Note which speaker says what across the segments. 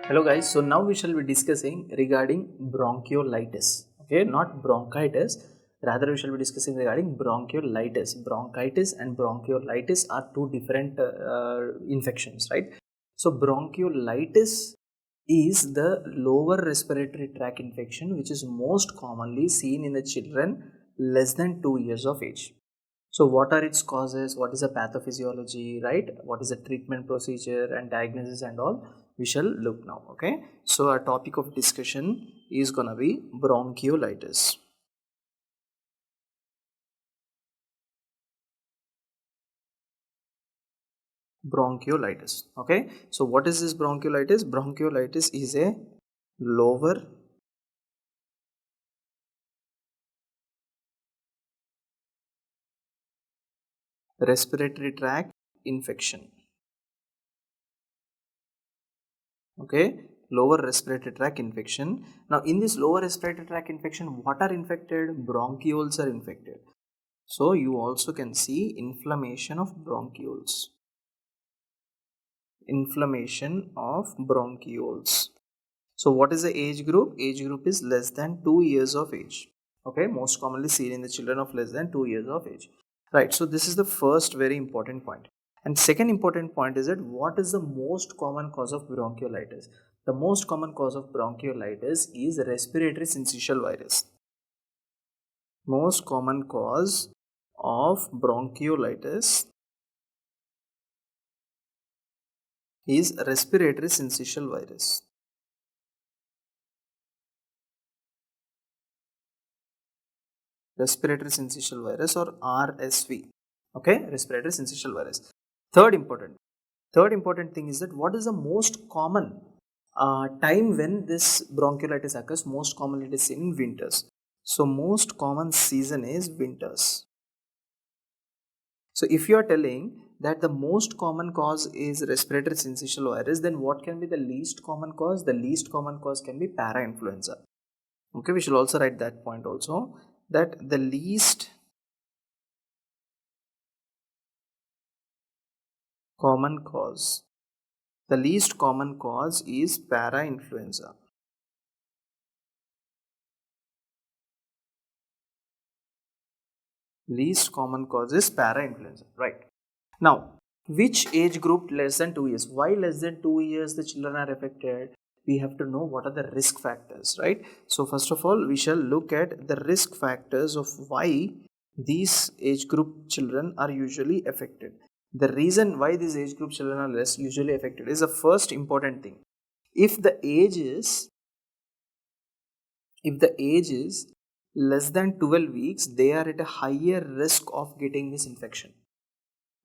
Speaker 1: Hello guys, so now we shall be discussing regarding bronchiolitis. Okay, not bronchitis, rather we shall be discussing regarding bronchiolitis. Bronchitis and bronchiolitis are two different infections, right? So bronchiolitis is the lower respiratory tract infection which is most commonly seen in the children less than 2 years of age. So what are its causes, what is the pathophysiology, right, what is the treatment procedure and diagnosis and all, we shall look now. Okay, so our topic of discussion is gonna be bronchiolitis. Bronchiolitis. Okay, so what is this bronchiolitis? Bronchiolitis is a lower respiratory tract infection. Okay, lower respiratory tract infection. Now in this lower respiratory tract infection, what are infected? Bronchioles are infected. So you also can see inflammation of bronchioles. Inflammation of bronchioles. So what is the age group? Age group is less than 2 years of age. Okay, most commonly seen in the children of less than 2 years of age. Right, so this is the first very important point. And second important point is that what is the most common cause of bronchiolitis? The most common cause of bronchiolitis is respiratory syncytial virus. Most common cause of bronchiolitis is respiratory syncytial virus. Respiratory syncytial virus or RSV. Okay, respiratory syncytial virus. Third important thing is that what is the most common time when this bronchiolitis occurs? Most commonly it is seen in winters. So most common season is winters. So if you are telling that the most common cause is respiratory syncytial virus, then what can be the least common cause? The least common cause can be parainfluenza. Okay, we shall also write that point also, that the least common cause. The least common cause is parainfluenza. Least common cause is parainfluenza, right? Now, which age group less than 2 years? Why less than 2 years the children are affected? We have to know what are the risk factors, right? So first of all, we shall look at the risk factors of why these age group children are usually affected. The reason why these age group children are less usually affected is the first important thing. If the age is less than 12 weeks, they are at a higher risk of getting this infection.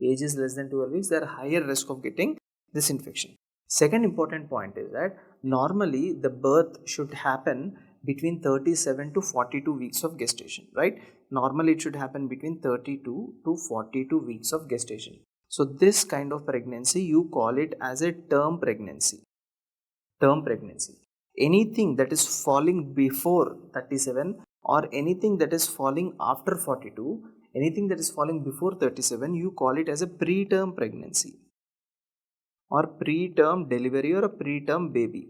Speaker 1: Age is less than 12 weeks, they are higher risk of getting this infection. Second important point is that normally the birth should happen between 37 to 42 weeks of gestation, right? Normally it should happen between 32 to 42 weeks of gestation. So this kind of pregnancy, you call it as a term pregnancy. Term pregnancy. Anything that is falling before 37 or anything that is falling after 42, anything that is falling before 37, you call it as a preterm pregnancy or preterm delivery or a preterm baby.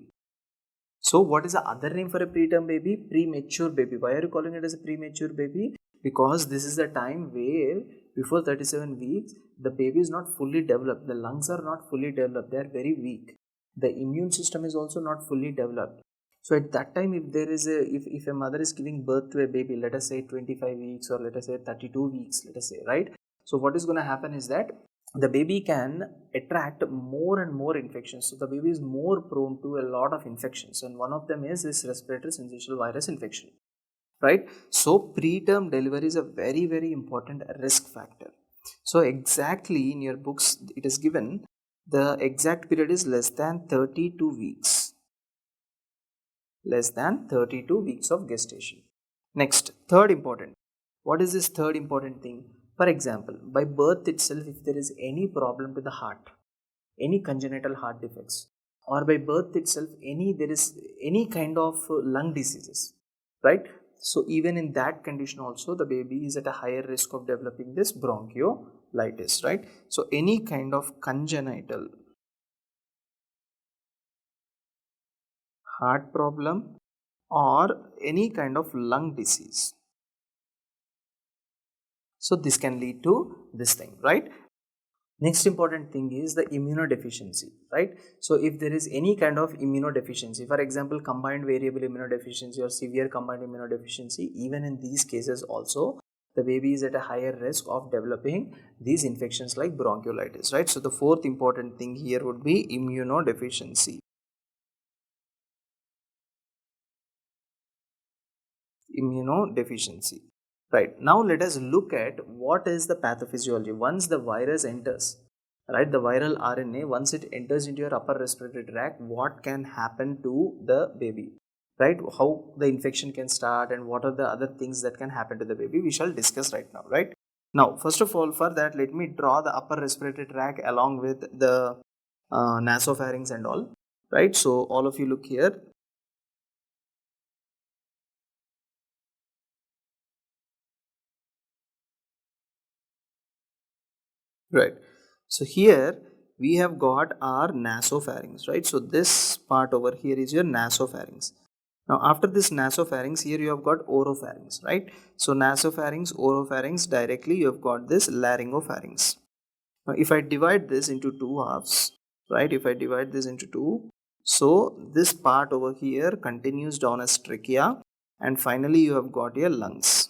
Speaker 1: So what is the other name for a preterm baby? Premature baby. Why are you calling it as a premature baby? Because this is the time where before 37 weeks, the baby is not fully developed. The lungs are not fully developed. They are very weak. The immune system is also not fully developed. So at that time, if there is if a mother is giving birth to a baby, let us say 25 weeks or let us say 32 weeks, let us say, right? So what is going to happen is that the baby can attract more and more infections. So the baby is more prone to a lot of infections, and one of them is this respiratory syncytial virus infection, right? So preterm delivery is a very, very important risk factor. So exactly in your books, it is given the exact period is less than 32 weeks. Less than 32 weeks of gestation. Next, third important. What is this third important thing? For example, by birth itself, if there is any problem to the heart, any congenital heart defects, or by birth itself, there is any kind of lung diseases, right? So even in that condition also, the baby is at a higher risk of developing this bronchiolitis, right? So any kind of congenital heart problem, or any kind of lung disease. So this can lead to this thing, right? Next important thing is the immunodeficiency, right? So if there is any kind of immunodeficiency, for example, combined variable immunodeficiency or severe combined immunodeficiency, even in these cases also, the baby is at a higher risk of developing these infections like bronchiolitis, right? So the fourth important thing here would be immunodeficiency. Immunodeficiency. Right, now let us look at what is the pathophysiology. Once the virus enters, right, the viral RNA, once it enters into your upper respiratory tract, what can happen to the baby, right? How the infection can start and what are the other things that can happen to the baby, we shall discuss right now, right? Now, first of all, for that, let me draw the upper respiratory tract along with the nasopharynx and all, right? So all of you look here. Right. So here we have got our nasopharynx, right? So this part over here is your nasopharynx. Now after this nasopharynx, here you have got oropharynx, right? So nasopharynx, oropharynx, directly you have got this laryngopharynx. Now if I divide this into two halves, right? If I divide this into two, so this part over here continues down as trachea, and finally you have got your lungs.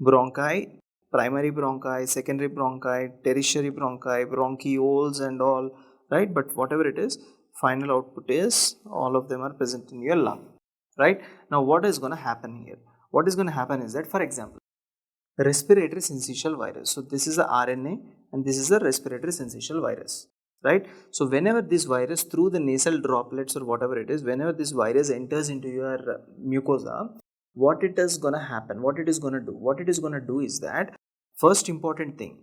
Speaker 1: Bronchi, primary bronchi, secondary bronchi, tertiary bronchi, bronchioles and all, right? But whatever it is, final output is all of them are present in your lung, right? Now what is going to happen here? What is going to happen is that, for example, respiratory syncytial virus. So this is the RNA and this is the respiratory syncytial virus, right? So whenever this virus, through the nasal droplets or whatever it is, whenever this virus enters into your mucosa, what it is going to happen, what it is going to do, is that, first important thing,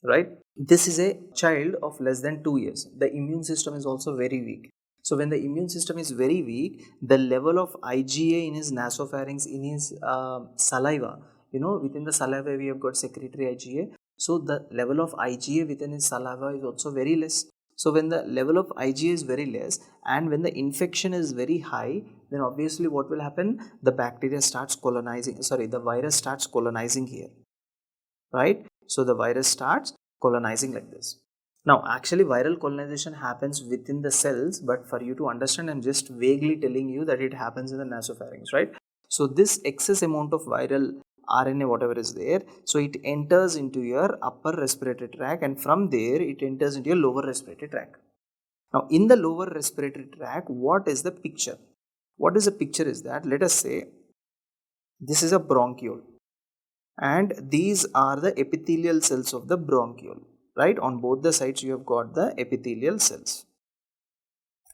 Speaker 1: right, this is a child of less than 2 years. The immune system is also very weak. So when the immune system is very weak, the level of IgA in his nasopharynx, in his saliva, within the saliva we have got secretory IgA. So the level of IgA within his saliva is also very less. So when the level of IgA is very less and when the infection is very high, then obviously what will happen? The bacteria starts colonizing, the virus starts colonizing here, right? So the virus starts colonizing like this. Now actually viral colonization happens within the cells, but for you to understand, I'm just vaguely telling you that it happens in the nasopharynx, right? So this excess amount of viral RNA, whatever is there, so it enters into your upper respiratory tract, and from there it enters into your lower respiratory tract. Now in the lower respiratory tract, what is the picture? What is the picture is that, let us say this is a bronchiole, and these are the epithelial cells of the bronchiole, right? On both the sides you have got the epithelial cells.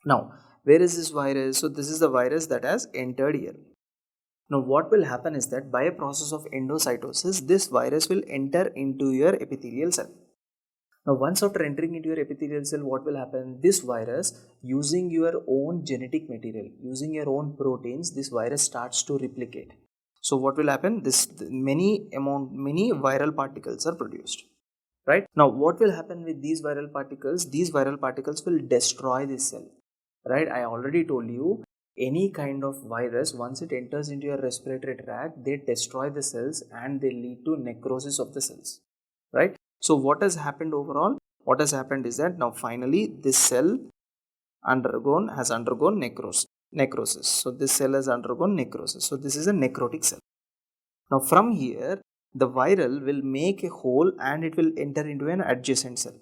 Speaker 1: Now where is this virus? So this is the virus that has entered here. Now what will happen is that by a process of endocytosis, this virus will enter into your epithelial cell. Now once after entering into your epithelial cell, what will happen? This virus, using your own genetic material, using your own proteins, this virus starts to replicate. So what will happen? Many viral particles are produced, right? Now what will happen with these viral particles? These viral particles will destroy this cell, right? I already told you, any kind of virus, once it enters into your respiratory tract, they destroy the cells and they lead to necrosis of the cells, right? So what has happened overall? What has happened is that now finally this cell has undergone necrosis. So this cell has undergone necrosis. So this is a necrotic cell. Now from here, the viral will make a hole and it will enter into an adjacent cell.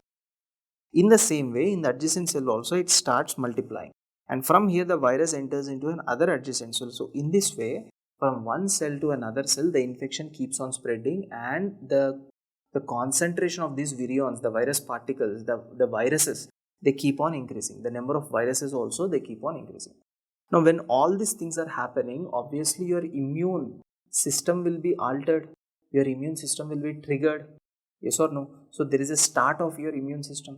Speaker 1: In the same way, in the adjacent cell also it starts multiplying. And from here the virus enters into another adjacent cell. So in this way, from one cell to another cell, the infection keeps on spreading, and the concentration of these virions, the virus particles, the viruses, they keep on increasing. The number of viruses also, they keep on increasing. Now when all these things are happening, obviously your immune system will be altered, your immune system will be triggered, yes or no? So there is a start of your immune system.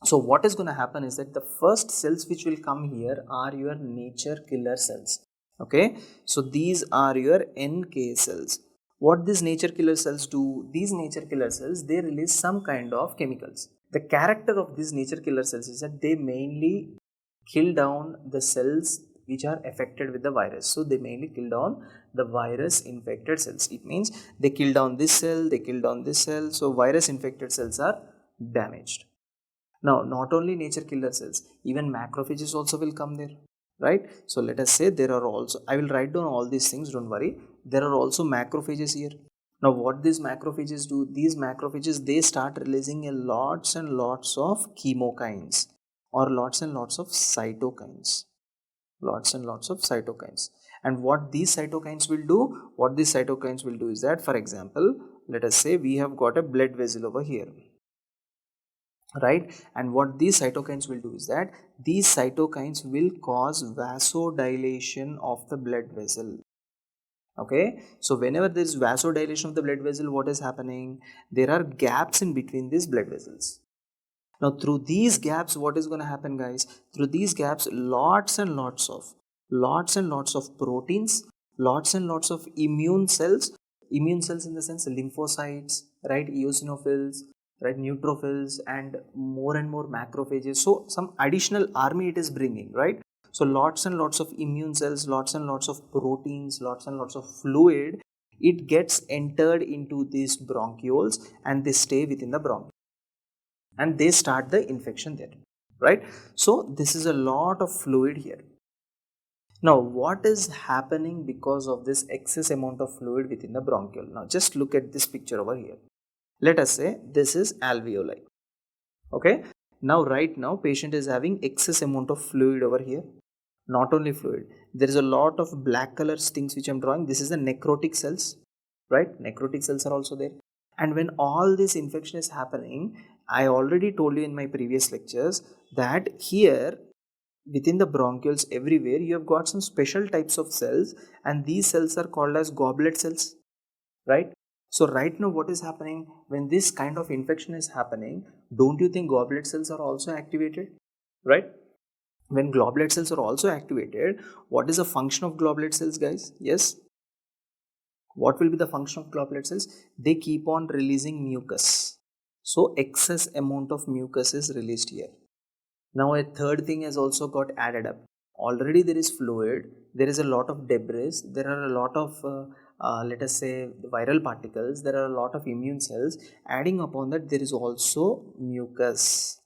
Speaker 1: So what is going to happen is that the first cells which will come here are your nature killer cells. Okay, so these are your NK cells. What these nature killer cells do? These nature killer cells, they release some kind of chemicals. The character of these nature killer cells is that they mainly kill down the cells which are affected with the virus. So they mainly kill down the virus infected cells. It means they kill down this cell, they kill down this cell. So virus infected cells are damaged. Now, not only nature killer cells, even macrophages also will come there, right? So let us say there are also, I will write down all these things, don't worry. There are also macrophages here. Now what these macrophages do? These macrophages, they start releasing a lots and lots of chemokines or lots and lots of cytokines. Lots and lots of cytokines. And what these cytokines will do? What these cytokines will do is that, for example, let us say we have got a blood vessel over here, right? And what these cytokines will do is that these cytokines will cause vasodilation of the blood vessel. Okay, so whenever there is vasodilation of the blood vessel, what is happening? There are gaps in between these blood vessels. Now through these gaps, what is going to happen, guys? Through these gaps, lots and lots of proteins, lots and lots of immune cells in the sense lymphocytes, right, eosinophils, right, neutrophils, and more macrophages. So some additional army it is bringing, right? So lots and lots of immune cells, lots and lots of proteins, lots and lots of fluid, it gets entered into these bronchioles and they stay within the bronchiole and they start the infection there, right? So this is a lot of fluid here. Now what is happening because of this excess amount of fluid within the bronchiole? Now just look at this picture over here. Let us say this is alveoli. Okay, now right now patient is having excess amount of fluid over here. Not only fluid, there is a lot of black color things which I'm drawing. This is the necrotic cells, right? Necrotic cells are also there. And when all this infection is happening, I already told you in my previous lectures that here within the bronchioles everywhere you have got some special types of cells, and these cells are called as goblet cells, right? So right now what is happening when this kind of infection is happening? Don't you think goblet cells are also activated, right? When goblet cells are also activated, what is the function of goblet cells, guys? Yes, what will be the function of goblet cells? They keep on releasing mucus. So excess amount of mucus is released here. Now a third thing has also got added up. Already there is fluid, there is a lot of debris, there are a lot of let us say viral particles, there are a lot of immune cells. Adding upon that, there is also mucus.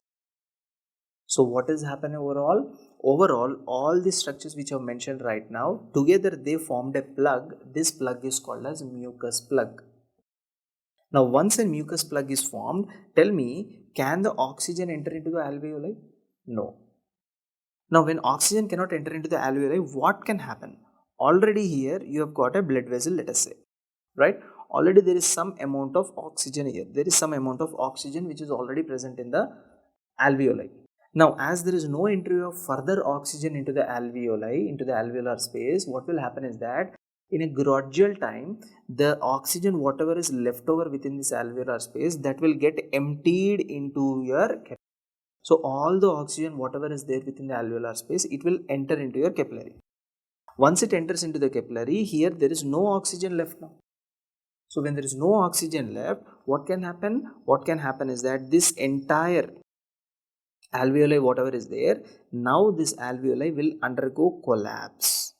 Speaker 1: So what is happening overall? Overall, all the structures which I have mentioned right now, together they formed a plug. This plug is called as mucus plug. Now once a mucus plug is formed, tell me, can the oxygen enter into the alveoli? No. Now when oxygen cannot enter into the alveoli, what can happen? Already here you have got a blood vessel, let us say, right? Already there is some amount of oxygen here. There is some amount of oxygen which is already present in the alveoli. Now as there is no entry of further oxygen into the alveoli, into the alveolar space, what will happen is that in a gradual time, the oxygen whatever is left over within this alveolar space, that will get emptied into your capillary. So all the oxygen whatever is there within the alveolar space, it will enter into your capillary. Once it enters into the capillary, here there is no oxygen left now. So when there is no oxygen left, what can happen? What can happen is that this entire alveoli whatever is there, now this alveoli will undergo collapse.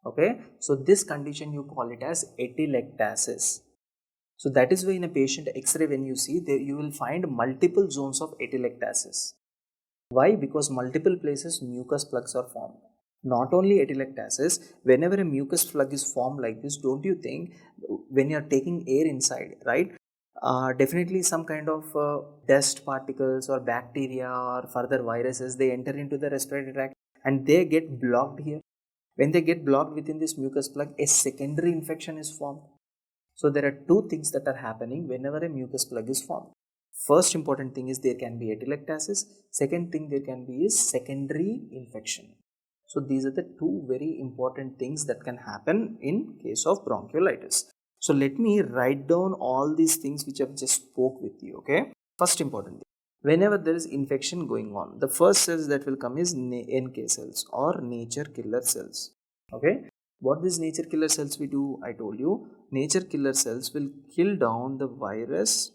Speaker 1: Okay, so this condition you call it as atelectasis. So that is why in a patient x-ray when you see there, you will find multiple zones of atelectasis. Why? Because multiple places mucus plugs are formed. Not only atelectasis, whenever a mucus plug is formed like this, don't you think when you are taking air inside, right? Definitely some kind of dust particles or bacteria or further viruses, they enter into the respiratory tract and they get blocked here. When they get blocked within this mucus plug, a secondary infection is formed. So there are two things that are happening whenever a mucus plug is formed. First important thing is there can be atelectasis. Second thing there can be is secondary infection. So these are the two very important things that can happen in case of bronchiolitis. So let me write down all these things which I've just spoke with you. Okay. First important thing. Whenever there is infection going on, the first cells that will come is NK cells or nature killer cells. Okay. What these nature killer cells we do? I told you, nature killer cells will kill down the virus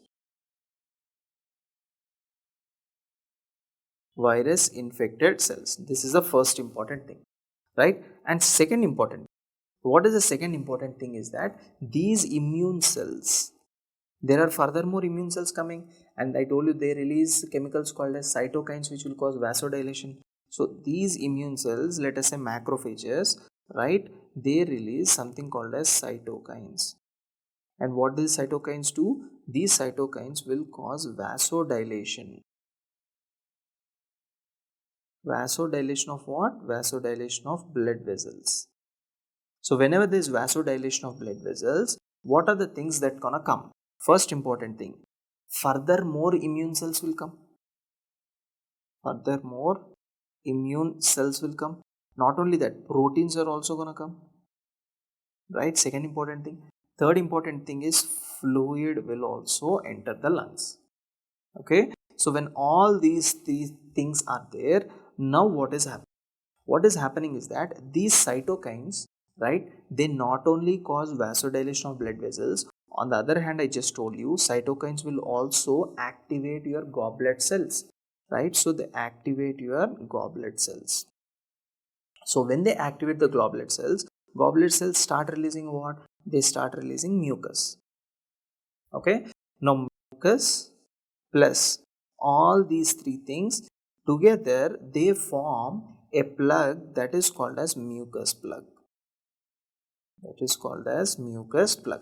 Speaker 1: virus infected cells. This is the first important thing, right? And second important, what is the second important thing is that these immune cells, there are furthermore immune cells coming, and I told you they release chemicals called as cytokines which will cause vasodilation. So these immune cells, let us say macrophages, right, they release something called as cytokines. And what these cytokines do? These cytokines will cause vasodilation. Vasodilation of what? Vasodilation of blood vessels. So whenever there is vasodilation of blood vessels, what are the things that gonna come? First important thing, further more immune cells will come. Further more immune cells will come. Not only that, proteins are also gonna come. Right? Second important thing. Third important thing is fluid will also enter the lungs. Okay. So when all these things are there, now what is happening? What is happening is that these cytokines, right, they not only cause vasodilation of blood vessels, on the other hand, I just told you, cytokines will also activate your goblet cells, right? So they activate your goblet cells. So when they activate the goblet cells start releasing what? They start releasing mucus. Okay. Now mucus plus all these three things together, they form a plug that is called as mucus plug. That is called as mucus plug.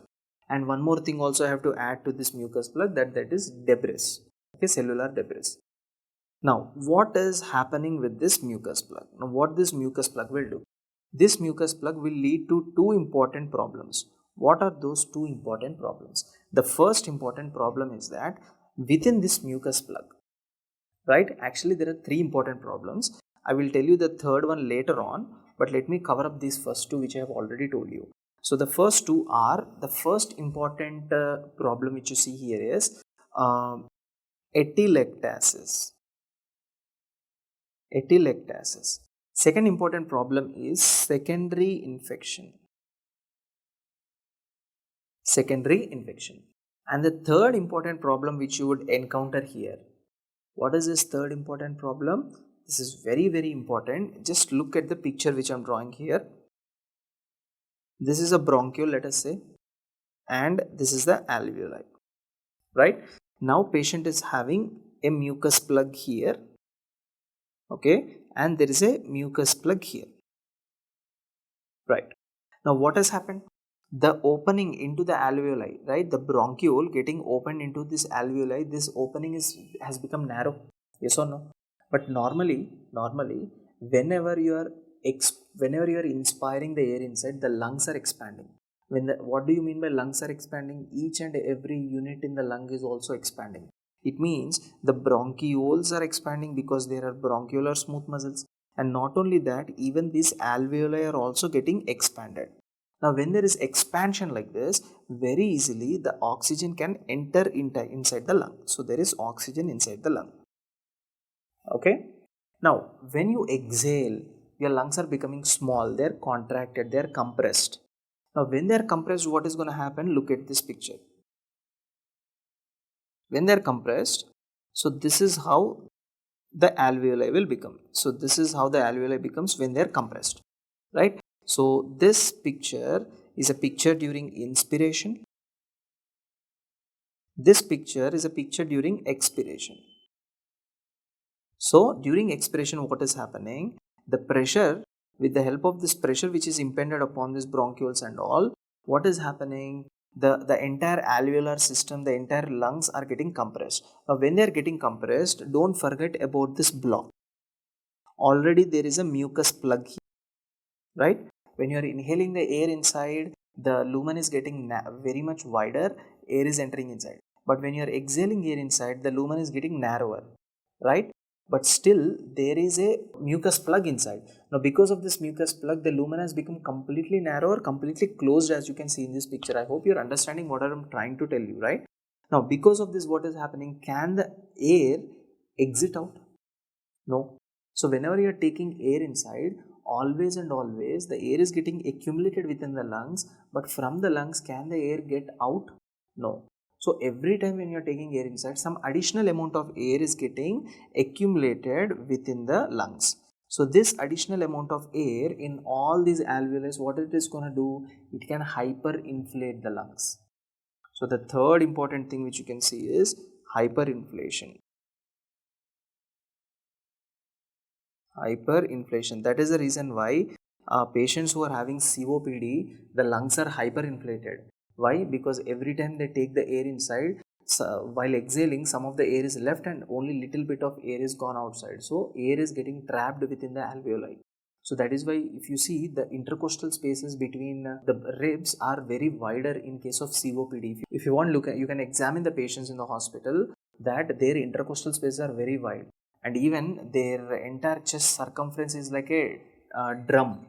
Speaker 1: And one more thing also I have to add to this mucus plug, that is debris. Okay, cellular debris. Now, what is happening with this mucus plug? Now, what this mucus plug will do? This mucus plug will lead to two important problems. What are those two important problems? The first important problem is that within this mucus plug, right? Actually, there are three important problems. I will tell you the third one later on, but let me cover up these first two which I have already told you. So the first two are, the first important problem which you see here is atelectasis. Atelectasis. Second important problem is secondary infection. Secondary infection. And the third important problem which you would encounter here. What is this third important problem? This is very, very important. Just look at the picture which I am drawing here. This is a bronchiole, let us say, and this is the alveoli, right? Now patient is having a mucus plug here, okay, and there is a mucus plug here, right? Now what has happened? The opening into the alveoli, right? The bronchiole getting opened into this alveoli, this opening has become narrow, yes or no? But normally, whenever you are inspiring the air inside, the lungs are expanding. What do you mean by lungs are expanding? Each and every unit in the lung is also expanding. It means the bronchioles are expanding because there are bronchiolar smooth muscles, and not only that, even these alveoli are also getting expanded. Now, when there is expansion like this, very easily the oxygen can enter inside the lung. So there is oxygen inside the lung. Okay. Now, when you exhale, your lungs are becoming small, they're contracted, they're compressed. Now, when they're compressed, what is going to happen? Look at this picture. When they're compressed, so this is how the alveoli will become. So this is how the alveoli becomes when they're compressed, right? So this picture is a picture during inspiration. This picture is a picture during expiration. So during expiration, what is happening? The pressure, with the help of this pressure which is impended upon these bronchioles and all, what is happening? The entire alveolar system, the entire lungs are getting compressed. Now when they are getting compressed, don't forget about this block. Already there is a mucus plug here, right? When you are inhaling the air inside, the lumen is getting very much wider, air is entering inside. But when you are exhaling air inside, the lumen is getting narrower, right? But still there is a mucus plug inside. Now because of this mucus plug, the lumen has become completely narrower, completely closed, as you can see in this picture. I hope you're understanding what I'm trying to tell you, right? Now because of this, what is happening? Can the air exit out? No. So whenever you are taking air inside, always and always the air is getting accumulated within the lungs, but from the lungs, can the air get out? No. So every time when you are taking air inside, some additional amount of air is getting accumulated within the lungs. So this additional amount of air in all these alveoli, what it is going to do, it can hyperinflate the lungs. So the third important thing which you can see is hyperinflation. Hyperinflation. That is the reason why patients who are having COPD, the lungs are hyperinflated. Why? Because every time they take the air inside, while exhaling, some of the air is left and only little bit of air is gone outside. So air is getting trapped within the alveoli. So that is why if you see the intercostal spaces between the ribs are very wider in case of COPD. If you want to look at, you can examine the patients in the hospital that their intercostal spaces are very wide, and even their entire chest circumference is like a drum,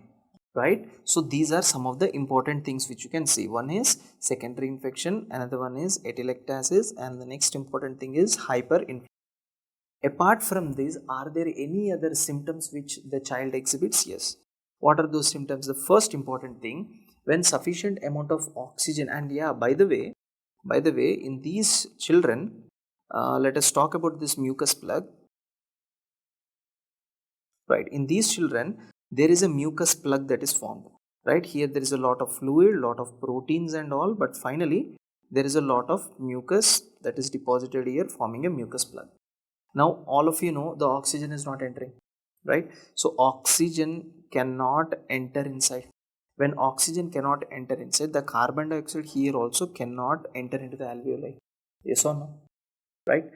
Speaker 1: right? So these are some of the important things which you can see. One is secondary infection, another one is atelectasis, and the next important thing is hyperinflation. Apart from this, are there any other symptoms which the child exhibits? Yes. What are those symptoms? The first important thing, when sufficient amount of oxygen, and yeah, by the way, in these children, let us talk about this mucus plug. Right, in these children, there is a mucus plug that is formed. Right, here there is a lot of fluid, lot of proteins and all, but finally there is a lot of mucus that is deposited here, forming a mucus plug. Now all of you know the oxygen is not entering, right? So oxygen cannot enter inside. When oxygen cannot enter inside, the carbon dioxide here also cannot enter into the alveoli. Yes or no? Right?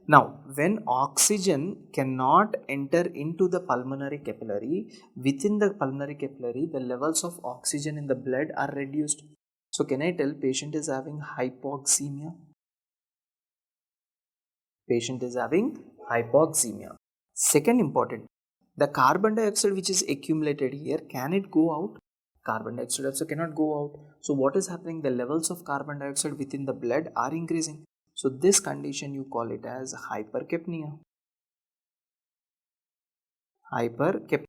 Speaker 1: Now, when oxygen cannot enter into the pulmonary capillary, within the pulmonary capillary, the levels of oxygen in the blood are reduced. So, can I tell patient is having hypoxemia? Patient is having hypoxemia. Second important, the carbon dioxide which is accumulated here, can it go out? Carbon dioxide also cannot go out. So what is happening? The levels of carbon dioxide within the blood are increasing. So this condition you call it as hypercapnia. Hypercapnia.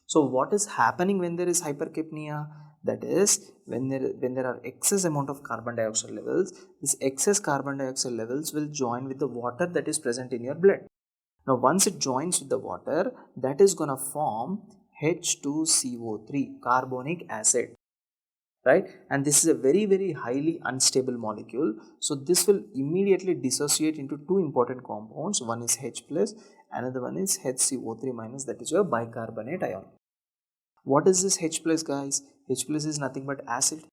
Speaker 1: So what is happening when there is hypercapnia? That is when there are excess amount of carbon dioxide levels, this excess carbon dioxide levels will join with the water that is present in your blood. Now once it joins with the water, that is going to form H2CO3, carbonic acid, right? And this is a very highly unstable molecule. So this will immediately dissociate into two important compounds. One is H plus, another one is HCO3 minus, that is your bicarbonate ion. What is this H plus, guys? H plus is nothing but acid.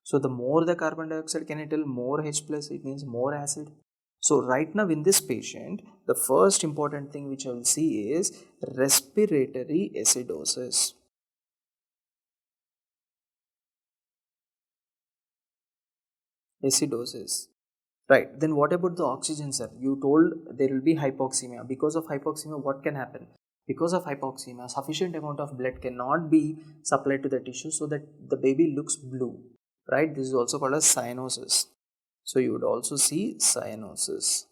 Speaker 1: So the more the carbon dioxide, can I tell, more H plus, it means more acid. So right now in this patient, the first important thing which I will see is respiratory acidosis. Acidosis. Right. Then what about the oxygen, sir? You told there will be hypoxemia. Because of hypoxemia, what can happen? Because of hypoxemia, sufficient amount of blood cannot be supplied to the tissue so that the baby looks blue. Right. This is also called as cyanosis. So you would also see cyanosis.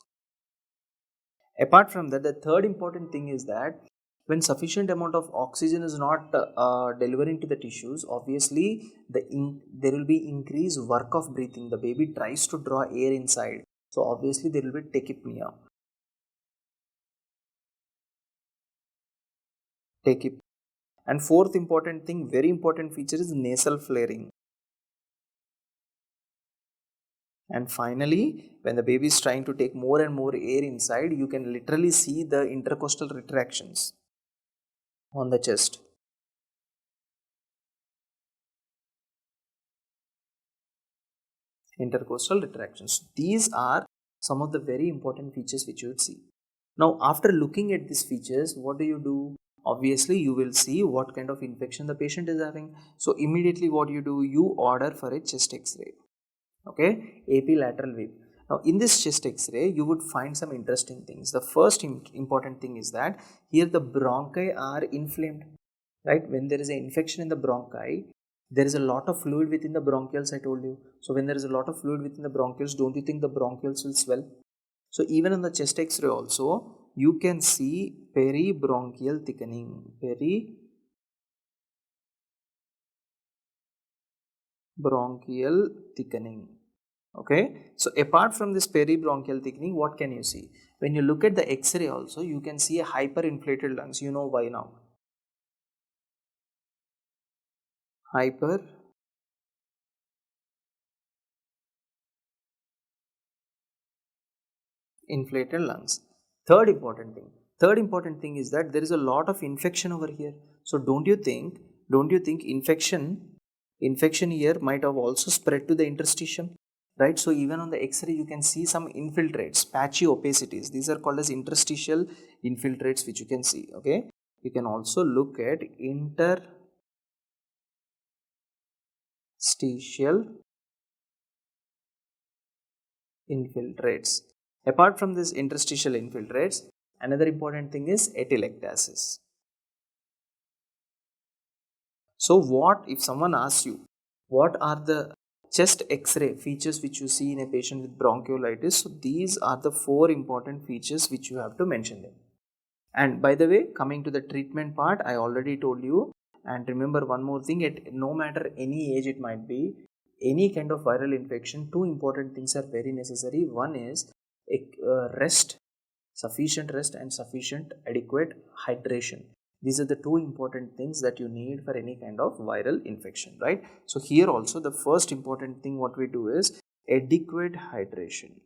Speaker 1: Apart from that, the third important thing is that when sufficient amount of oxygen is not delivering to the tissues, obviously there will be increased work of breathing. The baby tries to draw air inside, so obviously there will be tachypnea. And fourth important thing, very important feature, is nasal flaring. And finally, when the baby is trying to take more and more air inside, you can literally see the intercostal retractions on the chest. Intercostal retractions. These are some of the very important features which you would see. Now, after looking at these features, what do? Obviously, you will see what kind of infection the patient is having. So, immediately what you do, you order for a chest X-ray. Okay, AP lateral wave. Now, in this chest X-ray, you would find some interesting things. The first important thing is that here the bronchi are inflamed. Right, when there is an infection in the bronchi, there is a lot of fluid within the bronchioles, I told you. So when there is a lot of fluid within the bronchioles, don't you think the bronchioles will swell? So even on the chest X-ray also, you can see peribronchial thickening. Peribronchial thickening. Okay, so apart from this peribronchial thickening, what can you see? When you look at the X-ray also, you can see a hyperinflated lungs. You know why now? Hyperinflated lungs. Third important thing is that there is a lot of infection over here. So don't you think infection here might have also spread to the interstitium? Right, so even on the X-ray you can see some infiltrates, patchy opacities. These are called as interstitial infiltrates, which you can see. Okay, you can also look at interstitial infiltrates. Apart from this interstitial infiltrates, another important thing is atelectasis. So what if someone asks you, what are the chest X-ray features which you see in a patient with bronchiolitis? So these are the 4 important features which you have to mention them. And by the way, coming to the treatment part, I already told you. And remember one more thing, at no matter any age it might be, any kind of viral infection, 2 important things are very necessary. One is rest, sufficient rest and sufficient adequate hydration. These are the 2 important things that you need for any kind of viral infection, right? So here also the first important thing what we do is adequate hydration.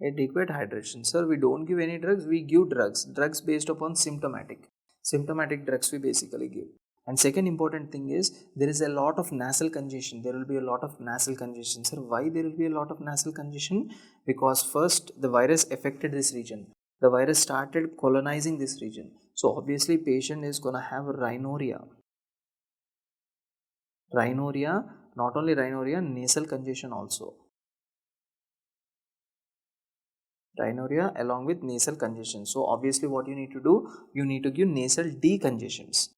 Speaker 1: Adequate hydration. Sir, we don't give any drugs, we give drugs based upon symptomatic drugs we basically give. And second important thing is there is a lot of nasal congestion. There will be a lot of nasal congestion. Sir, why there will be a lot of nasal congestion? Because first the virus affected this region. The virus started colonizing this region. So obviously patient is gonna have rhinorrhea. Not only rhinorrhea, nasal congestion also. Rhinorrhea along with nasal congestion. So obviously what you need to do, you need to give nasal decongestions,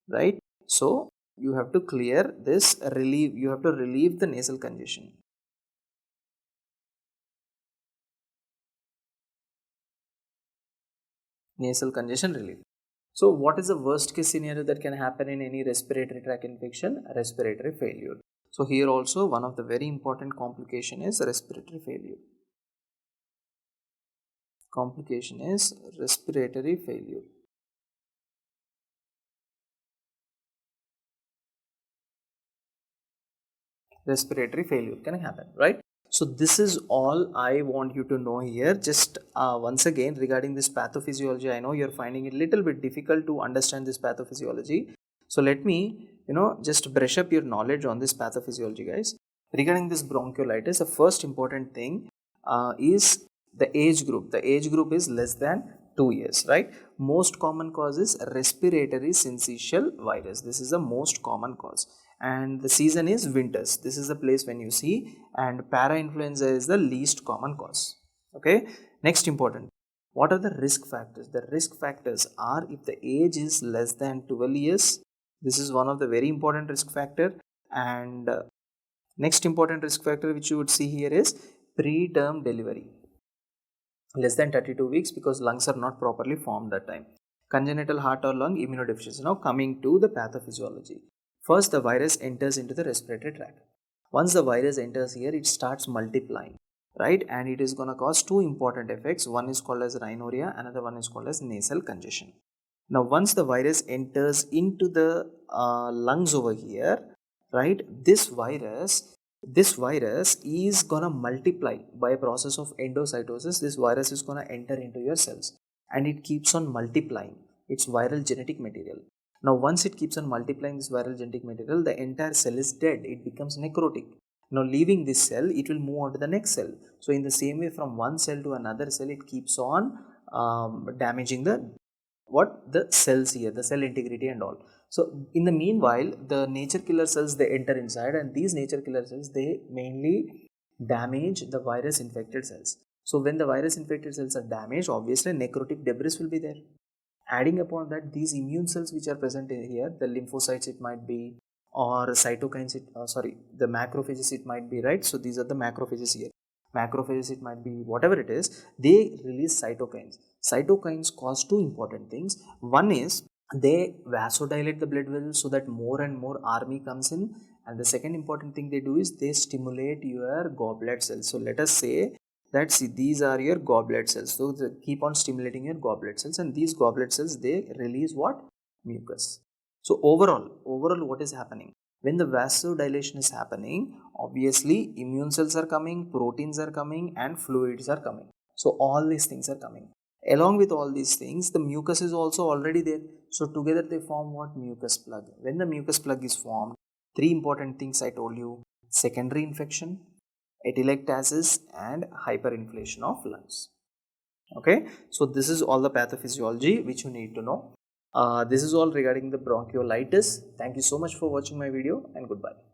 Speaker 1: right? So you have to clear this, you have to relieve the nasal congestion. Nasal congestion relief. So what is the worst case scenario that can happen in any respiratory tract infection? Respiratory failure. So here also one of the very important complication is respiratory failure. Complication is respiratory failure. Respiratory failure can happen, right? So this is all I want you to know here. Just once again regarding this pathophysiology, I know you're finding it a little bit difficult to understand this pathophysiology. So let me, just brush up your knowledge on this pathophysiology, guys. Regarding this bronchiolitis, the first important thing is the age group. The age group is less than 2 years, right? Most common cause is respiratory syncytial virus. This is the most common cause. And the season is winters. This is the place when you see, and para-influenza is the least common cause. Okay, next important, what are the risk factors? The risk factors are if the age is less than 12 years. This is one of the very important risk factor. And next important risk factor which you would see here is preterm delivery, less than 32 weeks, because lungs are not properly formed that time. Congenital heart or lung immunodeficiency. Now coming to the pathophysiology. First, the virus enters into the respiratory tract. Once the virus enters here, it starts multiplying, right? And it is going to cause 2 important effects. One is called as rhinorrhea, another one is called as nasal congestion. Now, once the virus enters into the lungs over here, right? This virus is gonna multiply by a process of endocytosis. This virus is gonna enter into your cells and it keeps on multiplying. It's viral genetic material. Now once it keeps on multiplying this viral genetic material, the entire cell is dead. It becomes necrotic. Now leaving this cell, it will move on to the next cell. So in the same way, from one cell to another cell, it keeps on damaging the cells here, the cell integrity and all. So in the meanwhile, the nature killer cells, they enter inside, and these nature killer cells, they mainly damage the virus infected cells. So when the virus infected cells are damaged, obviously necrotic debris will be there. Adding upon that, these immune cells which are present in here, the lymphocytes it might be, or cytokines, the macrophages it might be, right? So these are the macrophages here. Macrophages it might be, whatever it is, they release cytokines. Cytokines cause 2 important things. One is they vasodilate the blood vessels so that more and more army comes in, And the second important thing they do is they stimulate your goblet cells. So let us say that, see, these are your goblet cells. So they keep on stimulating your goblet cells, and these goblet cells, they release what? Mucus. So overall what is happening? When the vasodilation is happening, obviously immune cells are coming, proteins are coming, and fluids are coming. So all these things are coming. Along with all these things, the mucus is also already there. So together they form what? Mucus plug. When the mucus plug is formed, three important things I told you: secondary infection, atelectasis, and hyperinflation of lungs. Okay, so this is all the pathophysiology which you need to know. This is all regarding the bronchiolitis. Thank you so much for watching my video, and goodbye.